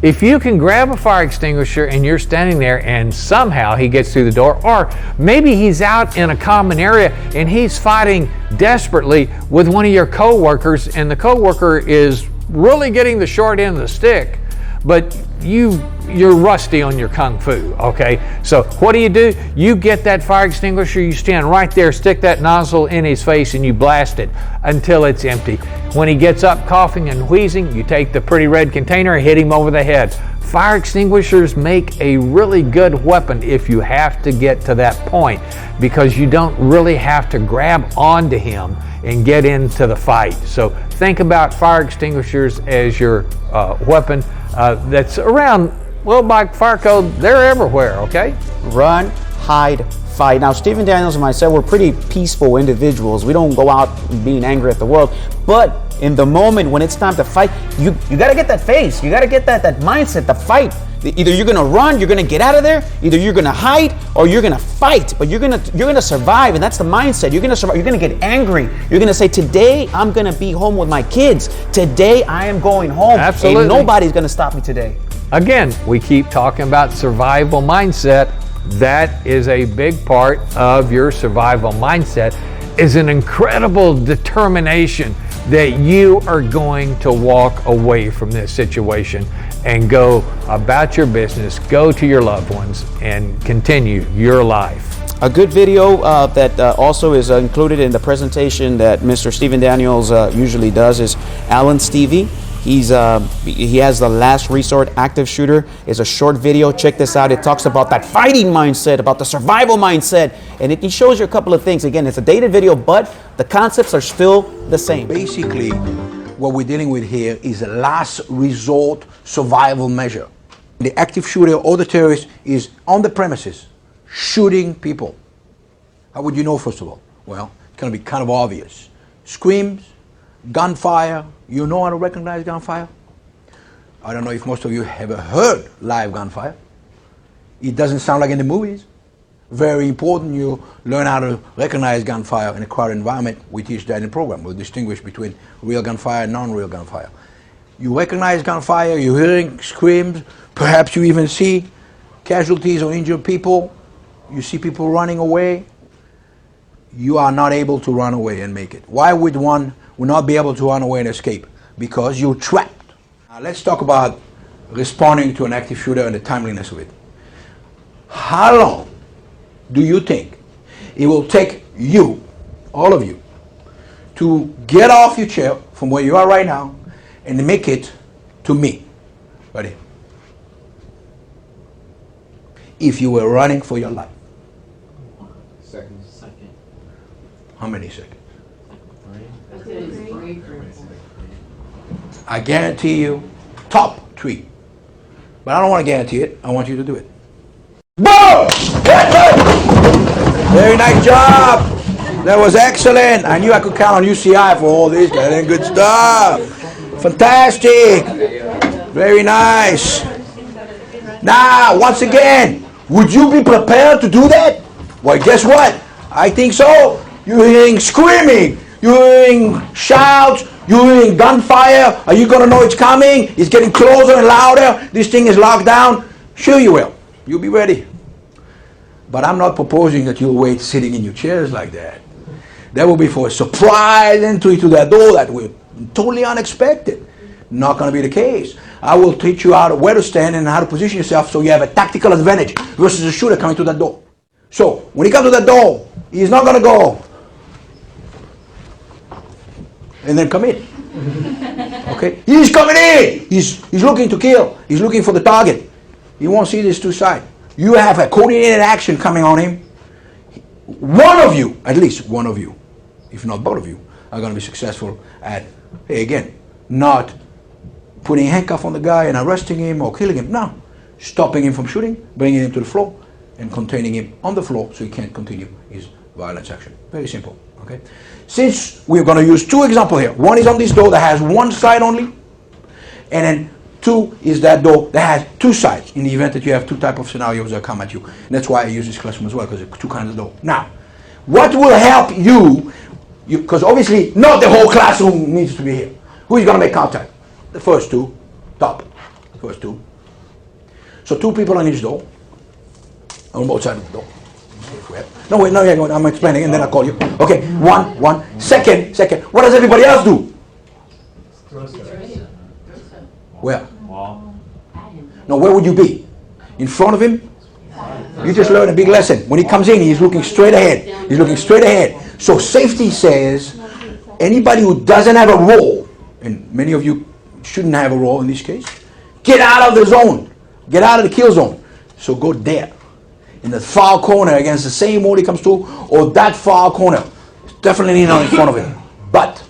If you can grab a fire extinguisher and you're standing there and somehow he gets through the door, or maybe he's out in a common area and he's fighting desperately with one of your coworkers and the coworker is really getting the short end of the stick, but you're rusty on your kung fu, okay? So what do? You get that fire extinguisher, you stand right there, stick that nozzle in his face and you blast it until it's empty. When he gets up coughing and wheezing, you take the pretty red container and hit him over the head. Fire extinguishers make a really good weapon if you have to get to that point, because you don't really have to grab onto him and get into the fight. So think about fire extinguishers as your weapon that's around. Well, by fire code, they're everywhere, okay? Run, hide, fight. Now, Stephen Daniels and myself, we're pretty peaceful individuals. We don't go out being angry at the world. But in the moment when it's time to fight, you got to get that face. You got to get that mindset to fight. Either you're going to run, you're going to get out of there, either you're going to hide, or you're going to fight. But you're going to survive, and that's the mindset. You're going to survive. You're going to get angry. You're going to say, today I'm going to be home with my kids. Today I am going home. Absolutely. And nobody's going to stop me today. Again, we keep talking about survival mindset. That is a big part of your survival mindset, is an incredible determination that you are going to walk away from this situation and go about your business, go to your loved ones, and continue your life. A good video that also is included in the presentation that Mr. Stephen Daniels usually does is Alan Stevie. He has the Last Resort Active Shooter. It's a short video. Check this out. It talks about that fighting mindset, about the survival mindset, and it shows you a couple of things. Again, it's a dated video, but the concepts are still the same. Basically, what we're dealing with here is a last resort survival measure. The active shooter or the terrorist is on the premises shooting people. How would you know, first of all? Well, it's going to be kind of obvious. Screams, gunfire. You know how to recognize gunfire? I don't know if most of you have ever heard live gunfire. It doesn't sound like in the movies. Very important you learn how to recognize gunfire in a crowded environment. We teach that in the program. We'll distinguish between real gunfire and non-real gunfire. You recognize gunfire, you're hearing screams, perhaps you even see casualties or injured people. You see people running away. You are not able to run away and make it. Why would one not be able to run away and escape? Because you're trapped. Now let's talk about responding to an active shooter and the timeliness of it. How long do you think it will take you, all of you, to get off your chair from where you are right now and make it to me? Right here. If you were running for your life. Second. How many seconds? I guarantee you, top 3. But I don't want to guarantee it. I want you to do it. Boom! Very nice job. That was excellent. I knew I could count on UCI for all this. That good stuff. Fantastic. Very nice. Now, once again, would you be prepared to do that? Well, guess what? I think so. You're hearing screaming. You're hearing shouts. You're hearing gunfire. Are you going to know it's coming? It's getting closer and louder. This thing is locked down. Sure you will. You'll be ready. But I'm not proposing that you'll wait sitting in your chairs like that. That will be for a surprise entry to that door that will totally unexpected. Not going to be the case. I will teach you where to stand and how to position yourself so you have a tactical advantage versus a shooter coming to that door. So when he comes to that door, he's not going to go and then come in. Okay? He's coming in. He's looking to kill. He's looking for the target. He won't see these two sides. You have a coordinated action coming on him. One of you, at least one of you, if not both of you, are going to be successful at, hey, again, not putting a handcuff on the guy and arresting him or killing him. No. Stopping him from shooting, bringing him to the floor, and containing him on the floor so he can't continue his violence action. Very simple. Okay? Since we're going to use 2 examples here. One is on this door that has one side only, and then 2 is that door that has 2 sides in the event that you have 2 types of scenarios that come at you. And that's why I use this classroom as well, because there are 2 kinds of door. Now, what will help you, because obviously not the whole classroom needs to be here. Who is going to make contact? The first 2, top. The first 2. So 2 people on each door, on both sides of the door. No, wait, no, yeah, I'm explaining and then I'll call you. Okay, one. Second. What does everybody else do? Where? No, where would you be? In front of him? You just learned a big lesson. When he comes in, he's looking straight ahead. So safety says, anybody who doesn't have a role, and many of you shouldn't have a role in this case, get out of the zone. Get out of the kill zone. So go there. In the far corner against the same wall he comes to, or that far corner. Definitely not in front of him. But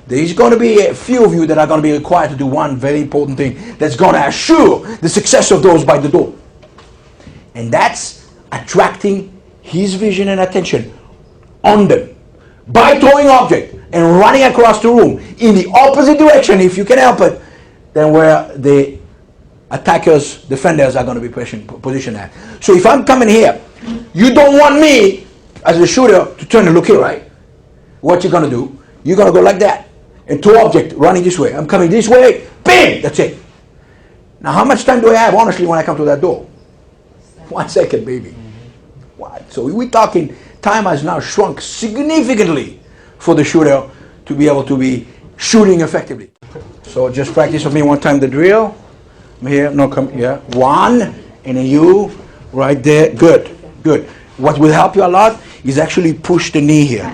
there's going to be a few of you that are going to be required to do one very important thing that's going to assure the success of those by the door. And that's attracting his vision and attention on them by throwing object and running across the room in the opposite direction, if you can help it, than where the attackers, defenders are going to be positioned at. So if I'm coming here, you don't want me as a shooter to turn and look here, right? What you're going to do, you're going to go like that and throw object running this way. I'm coming this way, bam, that's it. Now how much time do I have, honestly, when I come to that door? 1 second, baby. What? So we're talking, time has now shrunk significantly for the shooter to be able to be shooting effectively. So just practice with me one time the drill. Here, no, come here. 1, and then you, right there. Good. What will help you a lot is actually push the knee here.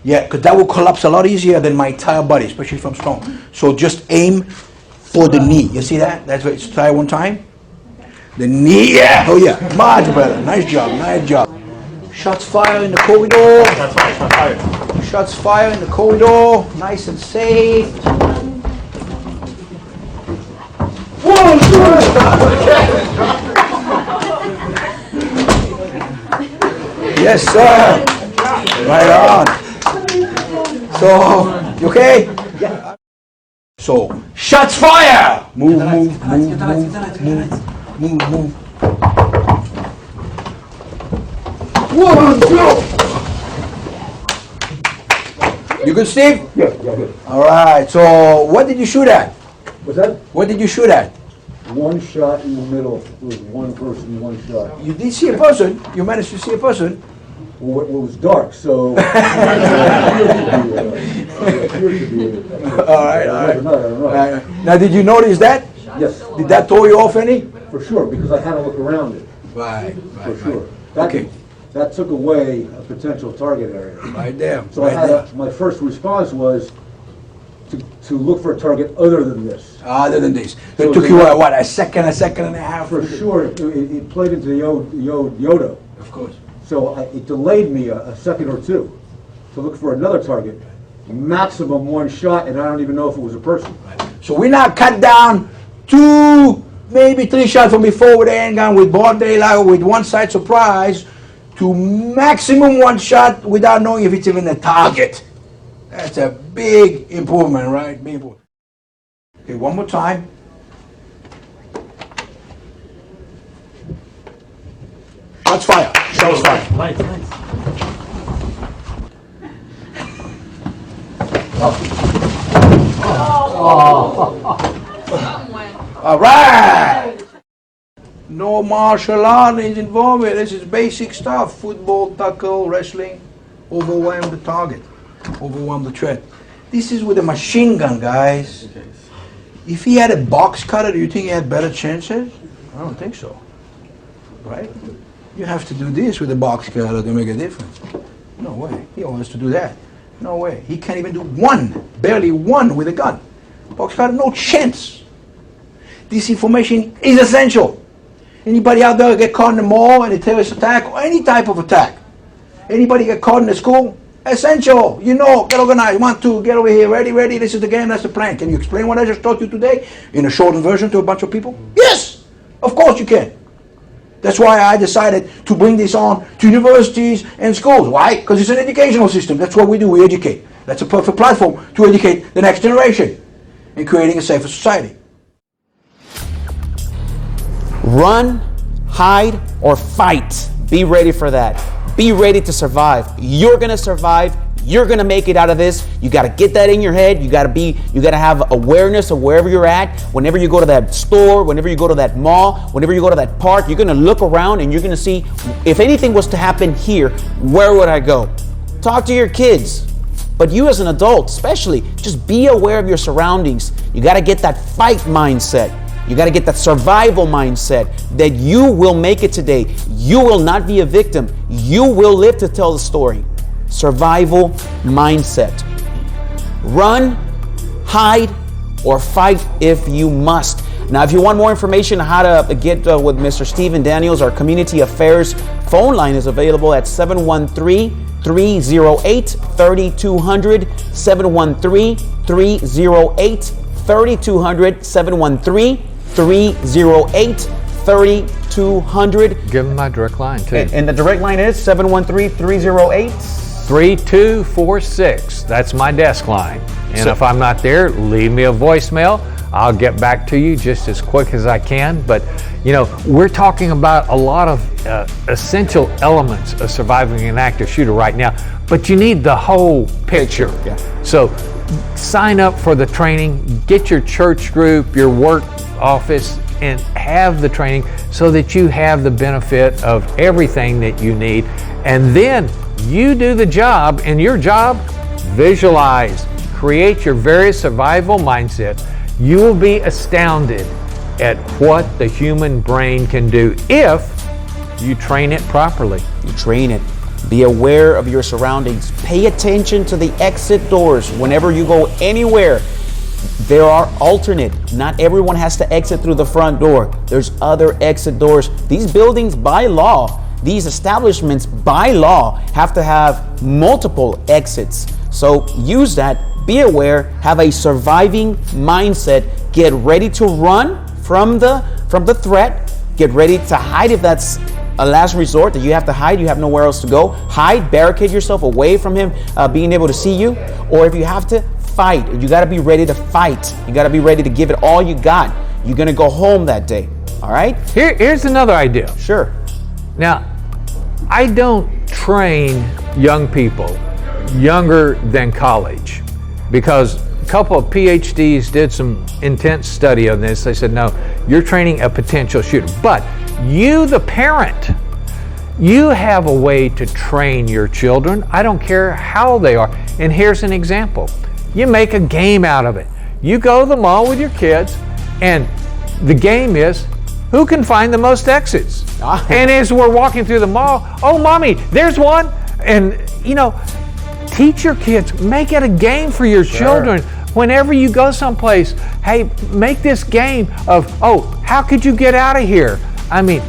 Yeah, because that will collapse a lot easier than my entire body, especially if I'm strong. So just aim for the knee. You see that? That's right. Try one time. The knee, yeah. Oh yeah, much better. Nice job. Shots fired in the corridor. Shots fired in the corridor. Nice and safe. Yes, sir. Right on. So, you okay? Yeah. So, shots fire. Move. One, two. You good, Steve? Yeah, good. All right. So, what did you shoot at? What's that? What did you shoot at? One shot in the middle. It was one person, one shot. You did see a person. You managed to see a person. Well, it was dark, so. All right. Now, did you notice that? Yes. Did that throw you off any? For sure, because I had to look around it. Right. For sure. Okay. That took away a potential target area. Right there. So my first response was to look for a target other than this. Other than this. So So it took you, what, a second and a half? For sure, it played into the Yoda. Of course. So it delayed me a second or two to look for another target. Maximum one shot, and I don't even know if it was a person. So we now cut down 2, maybe 3 shots from before with the handgun, with broad daylight, with one side surprise, to maximum 1 shot without knowing if it's even a target. That's a big improvement, right? Big improvement. Okay, one more time. Shots fire. Shots fire. Lights. All right. No martial art is involved. This is basic stuff. Football, tackle, wrestling. Overwhelm the target. Overwhelm the threat. This is with a machine gun, guys. If he had a box cutter, do you think he had better chances? I don't think so. Right? You have to do this with a box cutter to make a difference. No way. He always has to do that. No way. He can't even do one, barely one with a gun. Box cutter, no chance. This information is essential. Anybody out there get caught in the mall in a terrorist attack or any type of attack? Anybody get caught in the school? Essential. You know, get organized. 1, 2, get over here. Ready. This is the game. That's the plan. Can you explain what I just taught you today in a shortened version to a bunch of people? Yes. Of course you can. That's why I decided to bring this on to universities and schools. Why? Because it's an educational system. That's what we do. We educate. That's a perfect platform to educate the next generation in creating a safer society. Run, hide, or fight. Be ready for that. Be ready to survive. You're going to survive. You're gonna make it out of this. You gotta get that in your head. You gotta have awareness of wherever you're at. Whenever you go to that store, whenever you go to that mall, whenever you go to that park, you're gonna look around and you're gonna see, if anything was to happen here, where would I go? Talk to your kids. But you as an adult, especially, just be aware of your surroundings. You gotta get that fight mindset. You got to get that survival mindset that you will make it today. You will not be a victim. You will live to tell the story. Survival mindset. Run, hide, or fight if you must. Now, if you want more information on how to get with Mr. Stephen Daniels, our community affairs phone line is available at 713-308-3200, 713-308-3200, 713-308-3200. Give them my direct line too. And the direct line is 713-308-3246. That's my desk line. And if I'm not there, leave me a voicemail. I'll get back to you just as quick as I can. But, you know, we're talking about a lot of essential elements of surviving an active shooter right now, but you need the whole picture. Yeah. So sign up for the training, get your church group, your work office, and have the training so that you have the benefit of everything that you need. And then you do the job, and your job, visualize, create your very survival mindset. You will be astounded at what the human brain can do if you train it properly. You train it. Be aware of your surroundings. Pay attention to the exit doors whenever you go anywhere. There are alternate. Not everyone has to exit through the front door. There's other exit doors. These buildings, by law, these establishments, by law, have to have multiple exits. So use that. Be aware. Have a surviving mindset. Get ready to run from the threat. Get ready to hide if that's a last resort, that you have to hide, you have nowhere else to go. Hide, barricade yourself away from him being able to see you. Or if you have to, fight. You got to be ready to fight. You got to be ready to give it all you got. You're going to go home that day. All right? Here's another idea. Sure. Now, I don't train young people younger than college because a couple of PhDs did some intense study on this. They said, no, you're training a potential shooter. But you, the parent, you have a way to train your children. I don't care how they are. And here's an example. You make a game out of it. You go to the mall with your kids, and the game is who can find the most exits. And as we're walking through the mall, oh, mommy, there's one. And, you know, teach your kids, make it a game for your children. Whenever you go someplace, hey, make this game of, oh, how could you get out of here? I mean,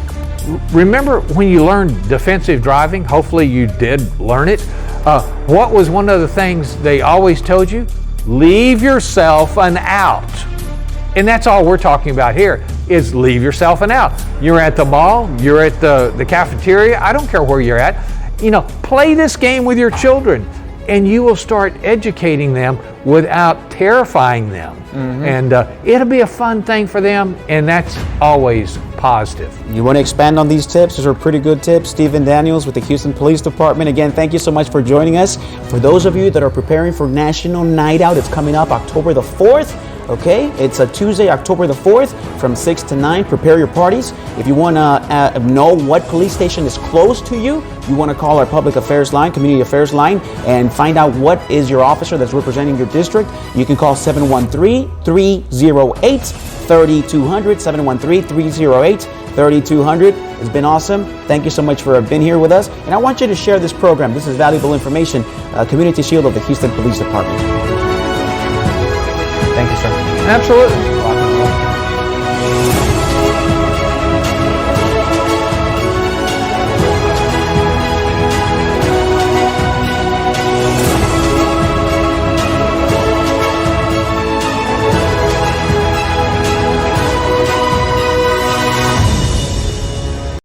remember when you learned defensive driving? Hopefully you did learn it. What was one of the things they always told you? Leave yourself an out. And that's all we're talking about here, is leave yourself an out. You're at the mall, you're at the cafeteria, I don't care where you're at. You know, play this game with your children, and you will start educating them without terrifying them. And it'll be a fun thing for them, and that's always positive. You want to expand on these tips? Those are pretty good tips. Stephen Daniels with the Houston Police Department. Again, thank you so much for joining us. For those of you that are preparing for National Night Out, it's coming up October the 4th. Okay, it's a Tuesday, October the 4th from 6 to 9. Prepare your parties. If you want to know what police station is close to you, you want to call our public affairs line, community affairs line, and find out what is your officer that's representing your district. You can call 713-308-3200, 713-308-3200. It's been awesome. Thank you so much for being here with us. And I want you to share this program. This is valuable information. Community Shield of the Houston Police Department. Thank you, sir. Absolutely.